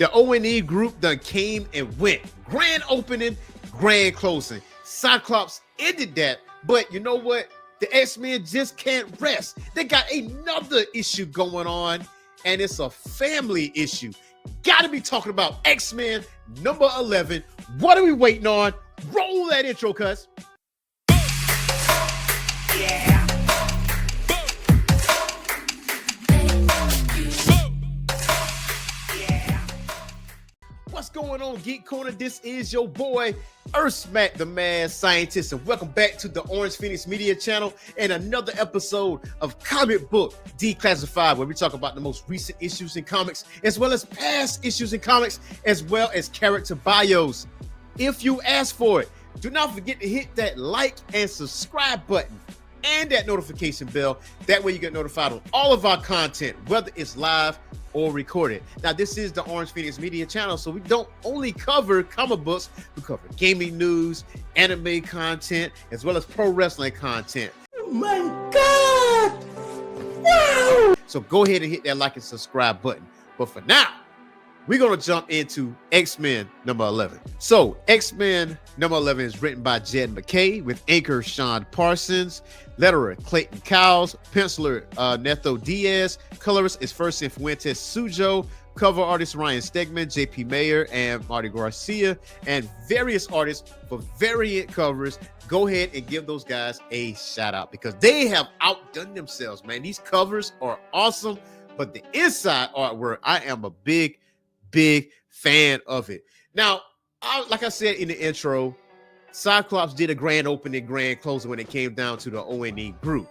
The O&E group done came and went. Grand opening, grand closing. Cyclops ended that, but you know what? The X-Men just can't rest. They got another issue going on, and it's a family issue. Got to be talking about X-Men number 11. What are we waiting on? Roll that intro, cuz. Yeah. What's going on, Geek Corner? This is your boy, Earthsmack, the mad scientist, and welcome back to the Orange Phoenix Media channel and another episode of Comic Book Declassified, where we talk about the most recent issues in comics, as well as past issues in comics, as well as character bios. If you ask for it, do not forget to hit that like and subscribe button and that notification bell. That way you get notified on all of our content, whether it's live or recorded. Now, this is the Orange Phoenix Media channel, so we don't only cover comic books, we cover gaming news, anime content, as well as pro wrestling content. Oh my God! Wow! So go ahead and hit that like and subscribe button. But for now, we're going to jump into X-Men number 11. So X-Men number 11 is written by Jed McKay with anchor Sean Parsons, letterer Clayton Cowles, penciler Neto Diaz, colorist is First and Fuentes Sujo, cover artist Ryan Stegman, JP Mayer, and Marty Garcia, and various artists for variant covers. Go ahead and give those guys a shout out because they have outdone themselves, man. These covers are awesome, but the inside artwork, I am a big fan of it. Now, like I said in the intro, Cyclops did a grand opening, grand closing when it came down to the O&E group.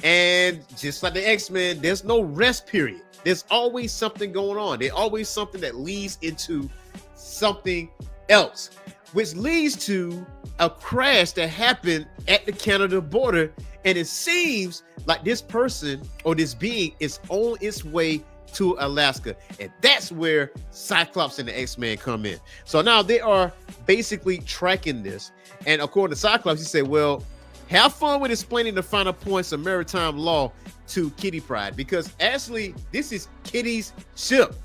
And just like the X-Men, there's no rest period. There's always something going on. There's always something that leads into something else, which leads to a crash that happened at the Canada border. And it seems like this person or this being is on its way to Alaska, and that's where Cyclops and the X-Men come in. So now they are basically tracking this, and according to Cyclops, he said, well, have fun with explaining the finer points of maritime law to Kitty Pryde, because actually this is Kitty's ship.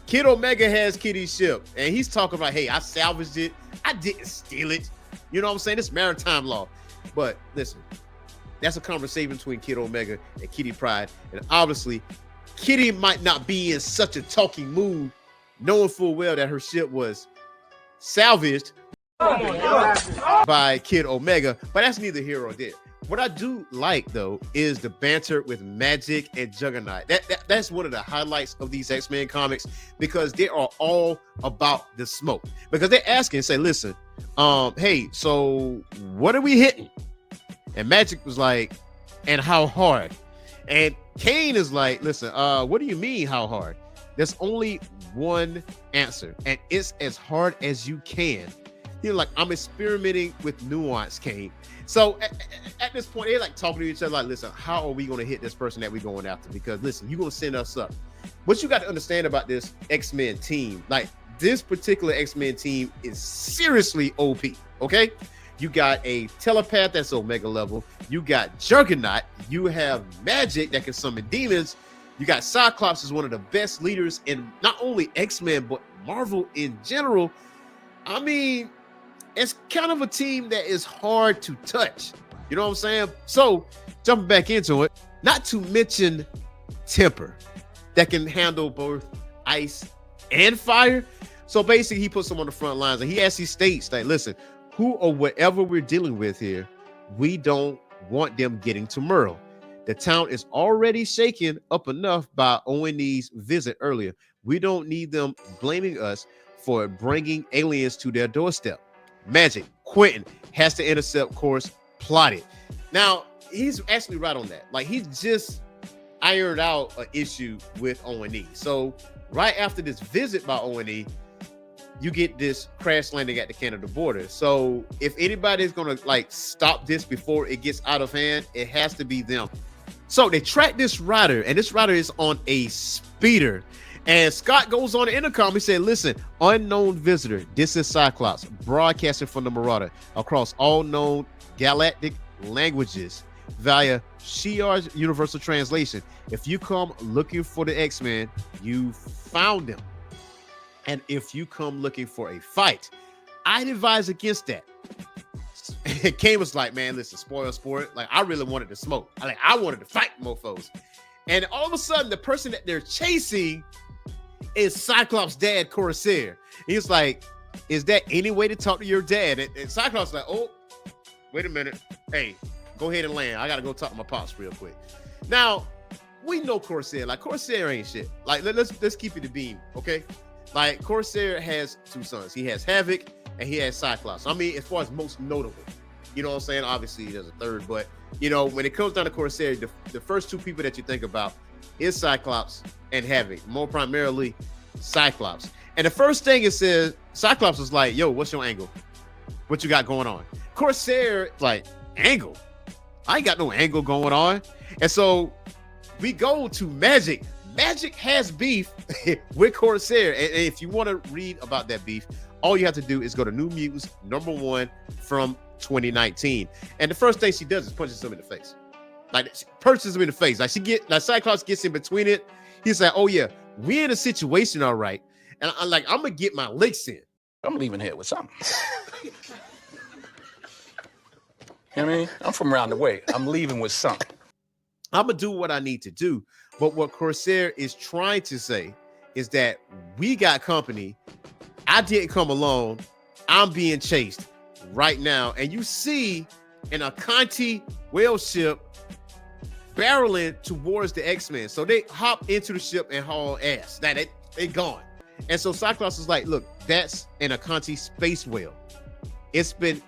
Kid Omega has Kitty's ship, and he's talking about, hey, I salvaged it, I didn't steal it, you know what I'm saying? It's maritime law. But listen, that's a conversation between Kid Omega and Kitty Pryde, and obviously Kitty might not be in such a talking mood, knowing full well that her ship was salvaged by Kid Omega, but that's neither here or there. What I do like, though, is the banter with Magic and Juggernaut. That's one of the highlights of these X-Men comics, because they are all about the smoke. Because they're asking, say, listen, hey, so what are we hitting? And Magic was like, and how hard? And Kane is like, listen, what do you mean how hard? There's only one answer, and it's as hard as you can. You're like, I'm experimenting with nuance, Kane. So at this point, they're like talking to each other like, listen, how are we going to hit this person that we're going after? Because listen, you're going to send us up. What you got to understand about this X-Men team, like this particular X-Men team is seriously OP, okay? You got a telepath that's Omega level. You got Juggernaut. You have Magic that can summon demons. You got Cyclops is one of the best leaders in not only X-Men, but Marvel in general. I mean, it's kind of a team that is hard to touch. You know what I'm saying? So jumping back into it, not to mention Temper that can handle both ice and fire. So basically he puts them on the front lines, and he actually states that, listen, who or whatever we're dealing with here, we don't want them getting to Merle. The town is already shaken up enough by O&E's visit earlier. We don't need them blaming us for bringing aliens to their doorstep. Magic, Quentin has to intercept course plotted. Now, he's actually right on that. Like, he just ironed out an issue with O&E. So right after this visit by O&E, you get this crash landing at the Canada border. So if anybody's gonna like stop this before it gets out of hand, it has to be them. So they track this rider, and this rider is on a speeder. And Scott goes on the intercom. He said, listen, unknown visitor, this is Cyclops, broadcasting from the Marauder across all known galactic languages via Shi'ar's universal translation. If you come looking for the X-Men, you found them. And if you come looking for a fight, I'd advise against that. And Kane was like, man, listen, spoil sport. Like, I really wanted to smoke. I wanted to fight mofos. And all of a sudden, the person that they're chasing is Cyclops' dad, Corsair. He's like, is that any way to talk to your dad? And Cyclops like, oh, wait a minute. Hey, go ahead and land. I got to go talk to my pops real quick. Now, we know Corsair. Like, Corsair ain't shit. Like, let's keep it a beam, okay? Like, Corsair has two sons. He has Havoc and he has Cyclops. I mean, as far as most notable, you know what I'm saying? Obviously, there's a third, but, you know, when it comes down to Corsair, the first two people that you think about is Cyclops and Havoc, more primarily Cyclops. And the first thing it says, Cyclops was like, yo, what's your angle? What you got going on? Corsair, like, angle? I ain't got no angle going on. And so we go to Magic. Magic has beef with Corsair. And if you want to read about that beef, all you have to do is go to New Mutants #1 from 2019. And the first thing she does is punches him in the face. Like, she punches him in the face. Like, Cyclops gets in between it. He's like, oh yeah, we're in a situation, all right. And I'm like, I'm gonna get my licks in. I'm leaving here with something. You know what I mean? I'm from around the way. I'm leaving with something. I'm gonna do what I need to do. But what Corsair is trying to say is that we got company. I didn't come alone. I'm being chased right now. And you see an Akanti whale ship barreling towards the X-Men. So they hop into the ship and haul ass. That they gone. And so Cyclops is like, look, that's an Akanti space whale. It's been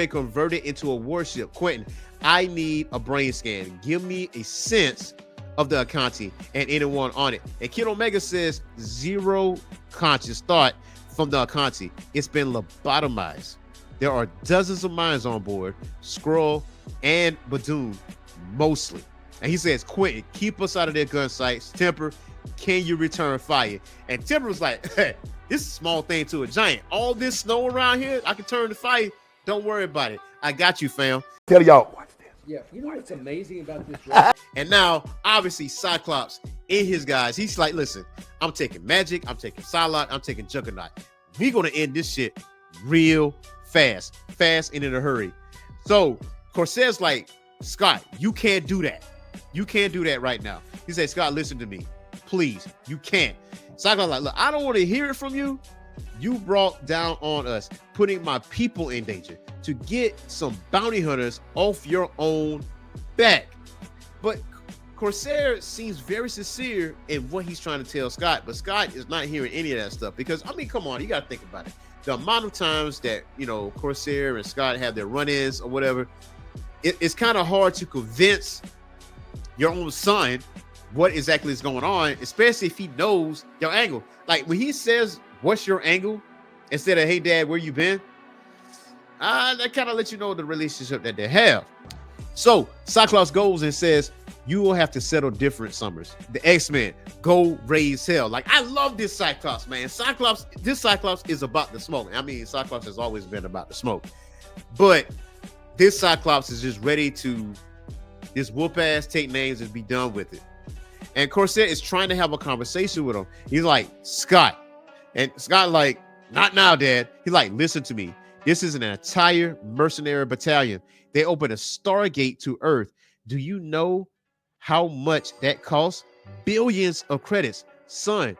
converted into a warship. Quentin, I need a brain scan. Give me a sense of the Akanti and anyone on it. And Kid Omega says zero conscious thought from the Akanti. It's been lobotomized. There are dozens of minds on board, Skrull and Badoon mostly. And he says, Quentin, keep us out of their gun sights. Temper, can you return fire? And Temper was like, hey, this is a small thing to a giant. All this snow around here, I can turn the fire. Don't worry about it. I got you, fam. Tell y'all. Watch this. Yeah, you know what's amazing about this ride? And now, obviously, Cyclops in his guys, he's like, listen, I'm taking Magic, I'm taking Psylocke, I'm taking Juggernaut. We're going to end this shit real fast and in a hurry. So Corsair's like, Scott, you can't do that. You can't do that right now. He said, Scott, listen to me. Please, you can't. Cyclops like, look, I don't want to hear it from you. You brought down on us, putting my people in danger to get some bounty hunters off your own back. But Corsair seems very sincere in what he's trying to tell Scott, but Scott is not hearing any of that stuff because, I mean, come on, you got to think about it. The amount of times that, you know, Corsair and Scott have their run-ins or whatever, it's kind of hard to convince your own son what exactly is going on, especially if he knows your angle. Like when he says, what's your angle? Instead of, hey, Dad, where you been? That kind of lets you know the relationship that they have. So Cyclops goes and says, you will have to settle different summers. The X-Men, go raise hell. Like, I love this Cyclops, man. This Cyclops is about the smoke. I mean, Cyclops has always been about the smoke. But this Cyclops is just ready to just whoop ass, take names, and be done with it. And Corsair is trying to have a conversation with him. He's like, Scott. And Scott like, not now, Dad. He's like, listen to me. This is an entire mercenary battalion. They opened a Stargate to Earth. Do you know how much that costs? Billions of credits. Son,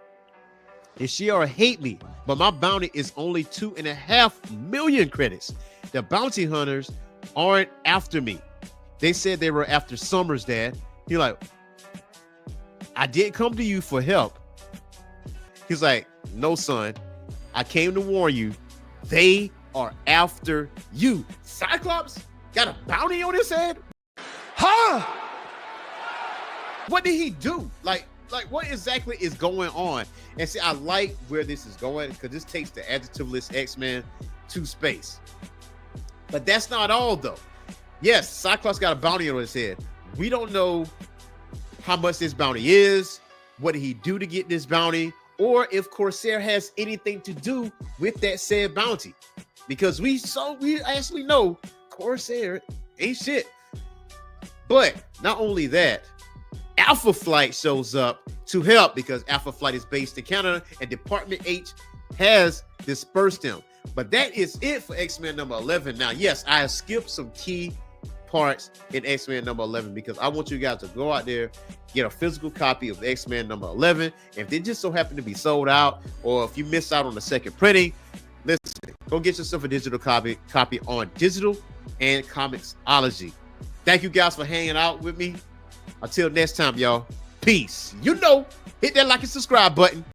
if she or hate me, but my bounty is only 2.5 million credits. The bounty hunters aren't after me. They said they were after Summers, Dad. He's like, I didn't come to you for help. He's like, no, son. I came to warn you. They are after you. Cyclops got a bounty on his head? Huh? What did he do? Like what exactly is going on? And see, I like where this is going because this takes the adjectiveless X-Men to space. But that's not all, though. Yes, Cyclops got a bounty on his head. We don't know how much this bounty is. What did he do to get this bounty? Or if Corsair has anything to do with that said bounty. Because we actually know Corsair ain't shit. But not only that, Alpha Flight shows up to help because Alpha Flight is based in Canada and Department H has dispersed him. But that is it for X-Men number 11. Now, yes, I have skipped some key parts in X-Men number 11 because I want you guys to go out there, get a physical copy of X-Men number 11. If they just so happen to be sold out, or if you miss out on the second printing, listen, go get yourself a digital copy on Digital and Comixology. Thank you guys for hanging out with me. Until next time, y'all. Peace. You know, hit that like and subscribe button.